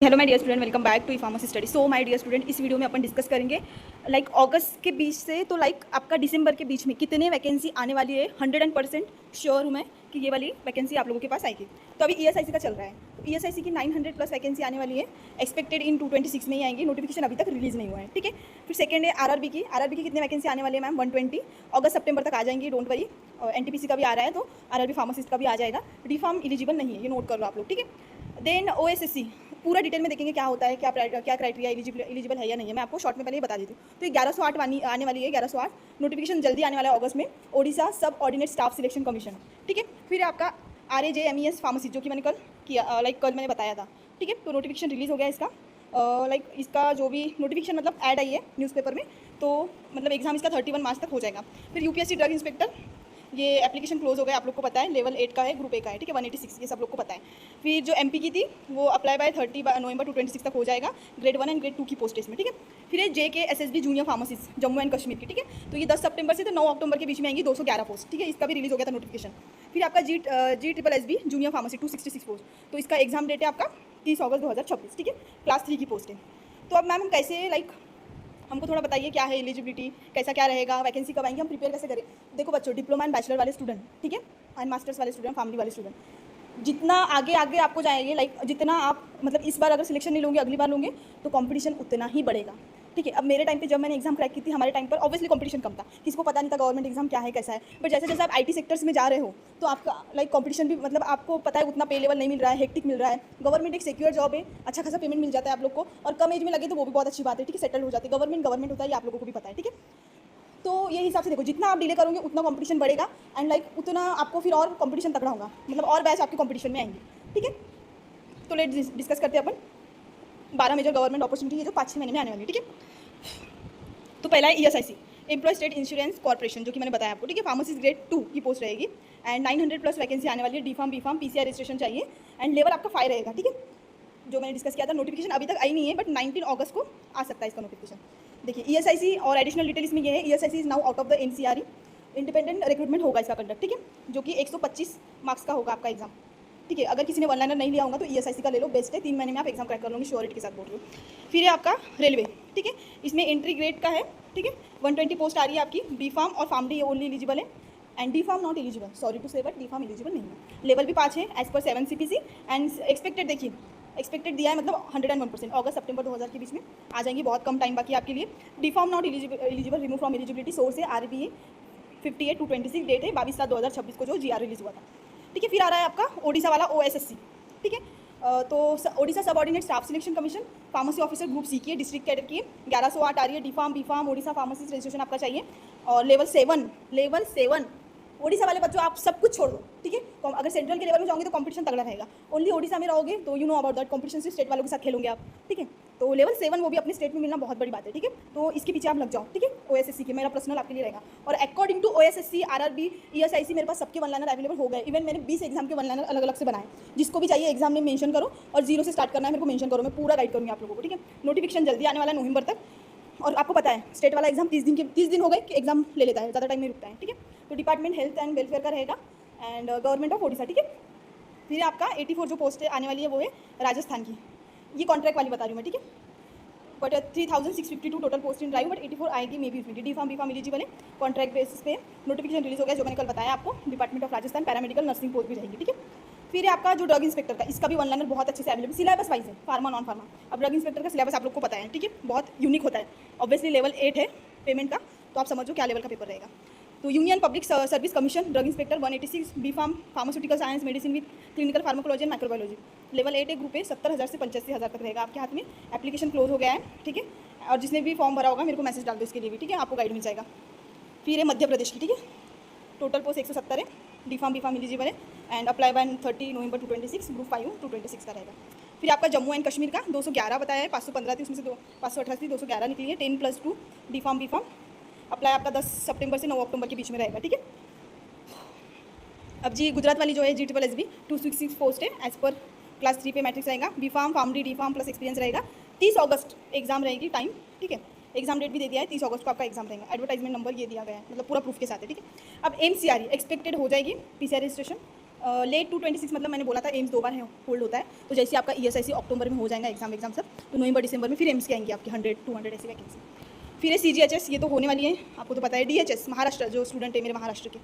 Hello my dear student, welcome back to E pharmacy study. So my dear student, इस video में अपन discuss करेंगे अगस्त के बीच से तो आपका दिसंबर के बीच में कितने वैकेंसी आने वाली है। 100% श्योर हूँ मैं कि ये वाली वैकेंसी आप लोगों के पास आएगी। तो अभी ईएसआईसी का चल रहा है, तो ईएसआईसी की 900 प्लस वैकेंसी आने वाली है। एक्सपेक्टेड इन 226 में ही आएंगी। नोटिफिकेशन अभी तक रिलीज़ नहीं हुआ है, ठीक है। फिर सेकंड है आरआरबी की कितने वैकेंसी आने वाली है मैम? 120 अगस्त सितंबर तक आ जाएंगी, डोंट वरी। एनटीपीसी का भी आ रहा है, तो आरआरबी फार्मासिस्ट का भी आ जाएगा। डी फार्म एलिजिबल नहीं है, ये नोट कर लो आप लोग, ठीक है। देन ओएसएससी पूरा डिटेल में देखेंगे क्या होता है, क्या क्राइटेरिया एलिजिबल है या नहीं है। मैं आपको शॉर्ट में पहले ही बता देती हूँ। तो 1108 आने वाली है, 1108 नोटिफिकेशन जल्दी आने वाला है अगस्त में। ओडिशा सब ऑर्डिनेट स्टाफ सिलेक्शन कमीशन, ठीक है। फिर आपका RAJMES फार्मेसी, जो कि मैंने कल किया, कल मैंने बताया था, ठीक है। तो नोटिफिकेशन रिलीज़ हो गया इसका। इसका जो भी नोटिफिकेशन मतलब ऐड आई है न्यूज़पेपर में, तो मतलब एग्जाम इसका 31 मार्च तक हो जाएगा। फिर यूपीएससी ड्रग इंस्पेक्टर, ये एप्लीकेशन क्लोज हो गया, आप लोग को पता है। लेवल 8 का है, ग्रुप ए का है, ठीक है। 186, ये सब लोग को पता है। फिर जो MP की थी वो अप्लाई बाय 30 नवंबर 2026 तक हो जाएगा, ग्रेड 1 एंड ग्रेड 2 की पोस्ट इसमें, ठीक है। फिर है JKSSB junior pharmacist Jammu and Kashmir की, ठीक है। तो ये 10 सितंबर से तो 9 अक्टूबर के बीच में आएंगी 211 पोस्ट, ठीक है। इसका भी रिलीज हो गया था नोटिफिकेशन। फिर आपका GSSB जूनियर फार्मेसी 266 पोस्ट, तो इसका एग्जाम डेट है आपका 30 अगस्त 2026, ठीक है। क्लास 3 की पोस्ट है। तो अब मैम हम कैसे हमको थोड़ा बताइए क्या है एलिजिबिलिटी, कैसा क्या रहेगा, वैकेंसी कब आएंगे, हम प्रिपेयर कैसे करें। देखो बच्चों, डिप्लोमा एंड बैचलर वाले स्टूडेंट, ठीक है, एंड मास्टर्स वाले स्टूडेंट, फैमिली वाले स्टूडेंट, जितना आगे आगे आपको जाएंगे, जितना आप मतलब इस बार अगर सिलेक्शन नहीं लोगे, अगली बार लोगे, तो कंपटीशन उतना ही बढ़ेगा, ठीक है। अब मेरे टाइम पे जब मैंने एग्जाम क्रैक की थी, हमारे टाइम पर ऑब्वियसली कंपटीशन कम था, किसी को पता नहीं था गवर्नमेंट एग्जाम क्या है कैसा है। बट जैसे जैसे आप IT सेक्टर्स में जा रहे हो, तो आपका कंपटीशन भी मतलब आपको पता है उतना पे लेवल नहीं मिल रहा है, हेक्टिक मिल रहा है। गवर्नमेंट एक सिक्योर जॉब है, अच्छा खासा पेमेंट मिल जाता है आप लोग को, और कम एज में लगे तो वो भी बहुत अच्छी बात है, ठीक है। सेटल हो जाती है, गवर्नमेंट होता है, ये आप लोगों को भी पता है, ठीक है। तो ये हिसाब से देखो, जितना आप डिले करोगे उतना कंपटीशन बढ़ेगा, एंड उतना आपको फिर और कंपटीशन तगड़ा होगा, मतलब और बैच आपके कंपटीशन में आएंगे, ठीक है। तो लेट डिस्कस करते हैं अपन 12 मेजर गवर्नमेंट अपॉर्चुनिटी है जो 5-6 महीने में आने वाली है, ठीक है। तो पहला है ESIC, employ state insurance corporation, जो कि मैंने बताया आपको, ठीक है। फार्मेसिस्ट ग्रेड 2 की पोस्ट रहेगी, एंड 900 प्लस वैकेंसी आने वाली है। डी फार्म PCR रजिस्ट्रेशन चाहिए, एंड लेवल आपका 5 रहेगा, ठीक है। जो मैंने डिस्कस किया था, नोटिफिकेशन अभी तक आई नहीं है, बट 19 अगस्त को आ सकता है इसका नोटिफिकेशन। देखिए ESIC और एडिशनल डिटेल इसमें ये है, ESIC is now out of the NCRE, independent recruitment होगा इसका कंडक्ट, ठीक है, जो कि 125 मार्क्स का होगा आपका एग्जाम, ठीक है। अगर किसी ने वन लाइनर नहीं लिया होगा तो ESIC का ले लो, बेस्ट है। 3 महीने में आप एग्जाम क्रैक कर लोगे, श्योरिटी के साथ बोल रही हूँ। फिर है आपका रेलवे, ठीक है, इसमें एंट्री ग्रेड का है, ठीक है। 120 पोस्ट आ रही है आपकी। बी फार्म और फार्मडी ओनली एलिजिबल है, and D pharm not eligible, sorry to say, but D pharm eligible नहीं है। लेवल भी 5 है एज पर 7 CPC, एंड एक्सपेक्टेड देखिए, एक्सपेक्टेड दिया है मतलब 101%। अगस्त सितंबर 2000 के बीच में आ जाएंगी, बहुत कम टाइम बाकी आपके लिए। D pharm not eligible, remove from eligibility, source है RBA 58/226, डेट है 22/7/2026 को जो GR रिलीज हुआ था, ठीक है। फिर आ रहा है आपका ओडिशा वाला OSSC, ठीक है। तो ओडिशा सब ordinate staff selection commission, pharmacy officer group C की है, डिस्ट्रिक्ट कैडर की है, 1108 आ रही है। D pharm B pharm Odisha pharmacy registration आपका चाहिए, और लेवल 7 ओडिशा वाले बच्चों आप सब कुछ छोड़ दो, ठीक है। अगर सेंट्रल के लेवल में जाओगे तो कंपटीशन तगड़ा रहेगा। ओनली ओडिशा में रहोगे तो you know about that, competition से स्टेट वालों के साथ खेलोगे आप, ठीक है। तो लेवल 7 वो भी अपने स्टेट में मिलना बहुत बड़ी बात है, ठीक है। तो इसके पीछे आप लग जाओ, ठीक है। OSSC के मेरा पर्सनल आपके लिए रहेगा, और according to OSSC RRB ESIC मेरे पास सबके वन लाइनर अवेलेबल हो गए। इवन मैंने 20 एग्जाम के वन लाइनर अलग अलग से बनाए, जिसको भी चाहिए एग्जाम में मेंशन करो, और 0 से स्टार्ट करना है मेरे को मेंशन करो, मैं पूरा गाइड करूँगी आप लोगों को, ठीक है। नोटिफिकेशन जल्दी आने वाला है नवंबर तक, और आपको पता है स्टेट वाला एग्जाम 30 दिन हो गए कि एग्जाम ले लेता है, ज़्यादा टाइम नहीं रुकता है, ठीक है। तो डिपार्टमेंट हेल्थ एंड वेलफेयर का रहेगा, एंड गवर्नमेंट ऑफ ओडिशा, ठीक है। फिर आपका 84 जो पोस्ट आने वाली है वो है राजस्थान की, ये कॉन्ट्रैक्ट वाली बता रही हूँ मैं, ठीक है। But 3652 total post in drive, but 84 आएगी मे बी उसमें। D pharm B pharm eligible है, कॉन्ट्रैक्ट बेसिस पे नोटिफिकेशन रिलीज हो गया, जो मैंने कल बताया आपको। Department of Rajasthan paramedical nursing post भी रहेगी, ठीक है। फिर आपका जो ड्रग इंस्पेक्टर का, इसका भी वन लाइनर बहुत अच्छे से अवेलेबल, सिलेबस वाइज है, फार्मा नॉन फार्मा। अब ड्रग इंस्पेक्टर का सिलेबस आप लोग को पता है, ठीक है, बहुत यूनिक होता है। ऑब्वियसली लेवल 8 है पेमेंट का, तो आप समझो क्या लेवल का पेपर रहेगा। तो union public service commission drug inspector 186, B pharm pharmaceutical science medicine with clinical pharmacology and microbiology, level 8 है, ग्रुप है, 70,000 से 85,000 तक रहेगा आपके हाथ में। एप्लीकेशन क्लोज हो गया है, ठीक है। और जिसने भी फॉर्म भरा होगा मेरे को मैसेज डाल दो इसके लिए भी, ठीक है, आपको गाइड मिल जाएगा। फिर है मध्य प्रदेश की, ठीक है, टोटल पोस्ट 170 है, D pharm B pharm eligible है, and apply by 30 November 2026, group 5 226 का रहेगा। फिर आपका जम्मू एंड कश्मीर का 211 बताया है, 515 थी, उसमें से 588 211 निकली है, 10+2 D pharm B pharm. Apply आपका 10 सितंबर से 9 अक्टूबर के बीच में रहेगा, ठीक है। अब जी गुजरात वाली जो है GSSB 266 पोस्ट है, एज पर क्लास 3 पे मैट्रिक्स रहेगा। B pharm pharm D D pharm plus experience रहेगा। 30 अगस्त एग्जाम रहेगी टाइम, ठीक है। एग्जाम डेट भी दे दिया है, 30 अगस्त को आपका एग्जाम रहेगा। एडवर्टाइजमेंट नंबर ये दिया गया है, मतलब पूरा प्रूफ के साथ है, ठीक है। अब NCRE एक्सपेक्टेड हो जाएगी PCR रजिस्ट्रेशन, लेट टू 26 मतलब मैंने बोला था एम्स 2 बार होल्ड होता है, तो जैसे आपका ESIC अक्टूबर में हो जाएगा एग्जाम सब, तो नवंबर दिसंबर में फिर एम्स के आएंगे आपकी 100-200 ऐसी वैकेंसी। फिर है CGHS, ये तो होने वाली है, आपको तो पता है। DHS महाराष्ट्र, जो स्टूडेंट है मेरे महाराष्ट्र के,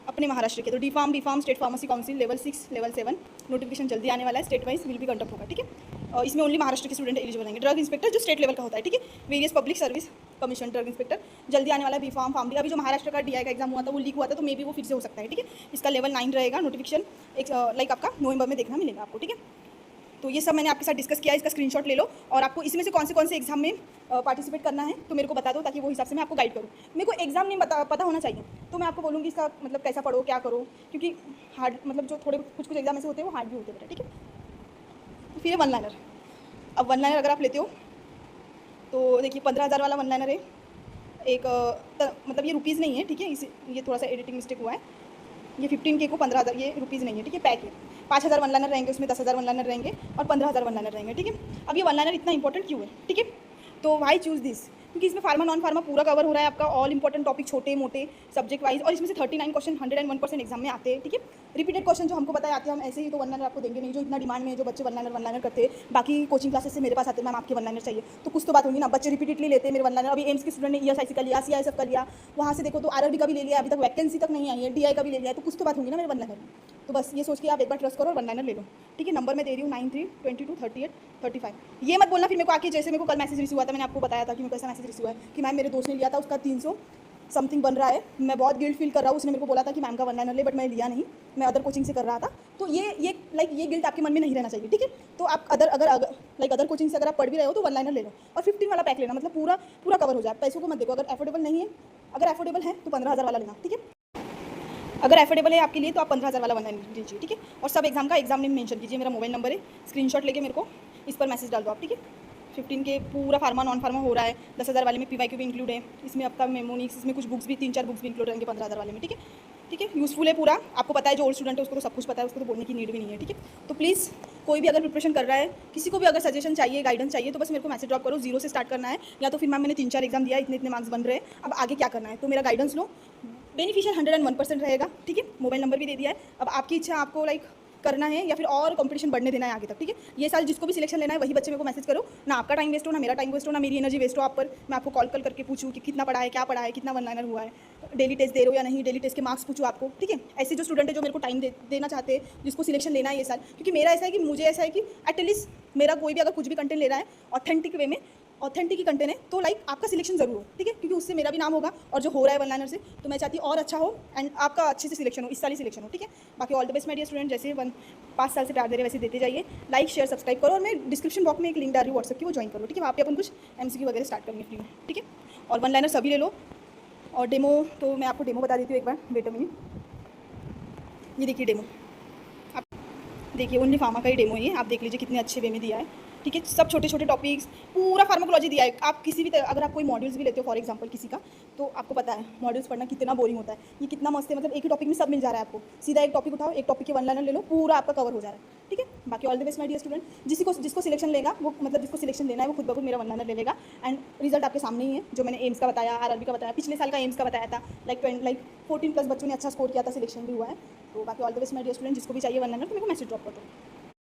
अपने महाराष्ट्र के, तो D Pharm state pharmacy council level 6 level 7 notification जल्दी आने वाला है, स्टेट वाइज विल भी कंडक्ट होगा, ठीक है। इसमें ओनली महाराष्ट्र के स्टूडेंट एलिजिबल रहेंगे। ड्रग इंस्पेक्टर जो स्टेट लेवल का होता है, ठीक है। Various public service commission drug inspector जल्दी आने वाला है। B Pharm अभी जो महाराष्ट्र का DI का एग्जाम हुआ था वो लीक हुआ था, तो मे बी वो फिर से हो सकता है, ठीक है। इसका लेवल 9 रहेगा, नोटिफिकेशन एक लाइक आपका नवंबर में देखना मिलेगा आपको, ठीक है। तो ये सब मैंने आपके साथ डिस्कस किया, इसका स्क्रीनशॉट ले लो, और आपको इसमें से कौन से एग्जाम में पार्टिसिपेट करना है तो मेरे को बता दो, ताकि वो हिसाब से मैं आपको गाइड करूँ। मेरे को एग्जाम नहीं पता होना चाहिए, तो मैं आपको बोलूँगी इसका मतलब कैसा पढ़ो क्या करो, क्योंकि हार्ड मतलब जो थोड़े कुछ एग्जाम ऐसे होते हैं वो हार्ड भी होते हैं, ठीक है। फिर है वन लाइनर। अब वन लाइनर अगर आप लेते हो तो देखिए 15,000 वाला वन लाइनर है एक, मतलब ये रुपीज़ नहीं है, ठीक है। ये थोड़ा सा एडिटिंग मिस्टेक हुआ है, ये 15K को 15,000, ये रुपीज़ नहीं है, ठीक है, पैक है। 5,000 वन लाइनर रहेंगे, उसमें 10,000 वन लाइनर रहेंगे और 15,000 वन लाइनर रहेंगे, ठीक है। अब ये वन लाइनर इतना इंपॉर्टेंट क्यों है, ठीक है, तो वाई चूज़ दिस, क्योंकि इसमें फार्मा नॉन फार्मा पूरा कवर हो रहा है आपका, ऑल इंपॉर्टेंट टॉपिक छोटे मोटे सब्जेक्ट वाइज, और इसमें से 39 क्वेश्चन 101% एग्जाम में आते हैं, ठीक है। रिपीटेड क्वेश्चन जो हमको पता है आते हैं, हम ऐसे ही तो वन लाइनर आपको देंगे नहीं, जो इतना डिमांड में है, जो बच्चे वन लाइनर करते हैं। बाकी कोचिंग क्लासेस से मेरे पास आते हैं, मैम आपके वन लाइनर चाहिए, तो कुछ तो बात होगी ना, बच्चे रिपीटेडली लेते हैं मेरे वन लाइनर। अभी एम्स के स्टूडेंट ने ESIC का लिया, CISF का लिया, वहाँ से देखो तो RRB का भी ले लिया, अभी तक वैकेंसी तक नहीं आई है, DI का भी ले लिया है, तो कुछ तो बात होगी ना मेरे वन लाइनर में। तो बस ये सोच के आप एक बार ट्रस्ट करो और वन लाइनर ले लो, ठीक है। नंबर मैं दे रही हूँ 93 22 38 35। ये मत बोलना फिर मेरे को आके, जैसे मेरे को कल मैसेज रिसीव हुआ था, मैंने आपको बताया था कि मेरे को ऐसा मैसेज रिसीव हुआ है कि मैम मेरे दोस्त ने लिया था, उसका 300 समथिंग बन रहा है, मैं बहुत गिल्ट फील कर रहा हूँ। उसने मेरे को बोला था कि मैम का वन लाइनर ले, बट मैं लिया नहीं, मैं अदर कोचिंग से कर रहा था। तो ये गिल्ट आपके मन में नहीं रहना चाहिए, ठीक है। तो आप अदर कोचिंग से अगर आप पढ़ भी रहे हो तो वन लाइनर ले लो, और 15 वाला पैक लेना, मतलब पूरा कवर हो जाए। पैसों को मत देखो, अगर एफोर्डेबल नहीं है, अगर एफोर्डेबल है तो 15,000 वाला लेना, ठीक है। अगर एफोर्डेबल है आपके लिए तो आप 15,000 वाला वन लाइनर लीजिए, ठीक है। और सब एग्जाम का एग्जाम नेम मेंशन कीजिए, मेरा मोबाइल नंबर है, स्क्रीनशॉट लेके मेरे को इस पर मैसेज डाल दो आप, ठीक है। 15K पूरा फार्मा नॉन फार्मा हो रहा है, 10,000 वाले में PYQ भी इंक्लूड है, इसमें आपका मेमोनिक्स, इसमें कुछ बुक्स भी 3-4 बुक्स भी इंक्लूड रहेंगे 15,000 वाले में, ठीक है। ठीक है, यूज़फुल है पूरा, आपको पता है, जो ओल्ड स्टूडेंट है उसको तो सब कुछ पता है, उसको तो बोलने की नीड भी नहीं है, ठीक है। तो प्लीज़ कोई भी अगर प्रिपरेशन कर रहा है, किसी को भी अगर सजेशन चाहिए, गाइडेंस चाहिए, तो बस मेरे को मैसेज ड्रॉप करो। 0 से स्टार्ट करना है, या तो फिर मैम मैंने 3-4 एग्जाम दिया, इतने मार्क्स बन रहे हैं, अब आगे क्या करना है, तो मेरा गाइडेंस लो। बेनिफिशियल 101% रहेगा, ठीक है। मोबाइल नंबर भी दे दिया है, अब आपकी इच्छा, आपको करना है या फिर और कंपटीशन बढ़ने देना है आगे तक, ठीक है। ये साल जिसको भी सिलेक्शन लेना है वही बच्चे मेरे को मैसेज करो, ना आपका टाइम वेस्ट हो, ना मेरा टाइम वेस्ट हो, ना मेरी एनर्जी वेस्ट हो आप पर। मैं आपको कॉल करके पूछूँ कि कितना पढ़ा है, क्या पढ़ा है, कितना वन लाइनर हुआ है, डेली टेस्ट दे रहे हो या नहीं, डेली टेस्ट के मार्क्स पूछूँ आपको, ठीक है। ऐसे जो स्टूडेंट है जो मेरे को टाइम देना चाहते हैं, जिसको सिलेक्शन लेना है ये साल, क्योंकि मेरा ऐसा है कि मुझे ऐसा है कि एटलीस्ट मेरा कोई भी अगर कुछ भी कंटेंट ले रहा है ऑथेंटिक वे में, ऑथेंटिक ही कंटेंट है, तो आपका सिलेक्शन जरूर हो, ठीक है, क्योंकि उससे मेरा भी नाम होगा और जो हो रहा है वन लाइनर से, तो मैं चाहती हूँ और अच्छा हो एंड आपका अच्छे से सिलेक्शन हो, इस साल ही सिलेक्शन हो, ठीक है। बाकी all the best my dear student, जैसे 5 साल से प्यार दे रहे वैसे देते जाइए, लाइक शेयर सब्सक्राइब करो, और मैं डिस्क्रिप्शन बॉक्स में एक लिंक डाल रही हूँ व्हाट्सएप की, वो ज्वाइन करो, ठीक है। वहाँ पे अपन कुछ MCQ वगैरह स्टार्ट करेंगे फ्री में, ठीक है। और वन लाइनर सभी ले लो, और डेमो तो मैं आपको डेमो बता देती हूँ एक बार, वेट अ मिनट, ये देखिए डेमो, आप देखिए ओनली फार्मा का ही डेमो है, आप देख लीजिए कितने अच्छे वे में दिया है, ठीक है। सब छोटे छोटे टॉपिक्स, पूरा फार्माकोलॉजी दिया है। आप किसी भी अगर आप कोई मॉड्यूल्स भी लेते हो फॉर एग्जांपल किसी का, तो आपको पता है मॉड्यूल्स पढ़ना कितना बोरिंग होता है, ये कितना मस्त है, मतलब एक ही टॉपिक में सब मिल जा रहा है आपको, सीधा एक टॉपिक उठाओ, एक टॉपिक के वन लाइनर ले लो, पूरा आपका कवर हो जा रहा है, ठीक है। बाकी all the best my dear student, जिसको सिलेक्शन लेगा वो, मतलब जिसको सिलेक्शन लेना है वो खुद ब खुद मेरा वन लाइनर ले लेगा, एंड रिजल्ट आपके सामने ही है, जो मैंने एम्स का बताया, RRB का बताया, पिछले साल का एम्स का बताया था, लाइक 14+ बच्चों ने अच्छा स्कोर किया था, सिलेक्शन भी हुआ है। तो बाकी all the best my dear student, जिसको भी चाहिए वन लाइनर तो मेरे को मैसेज ड्रॉप कर दो।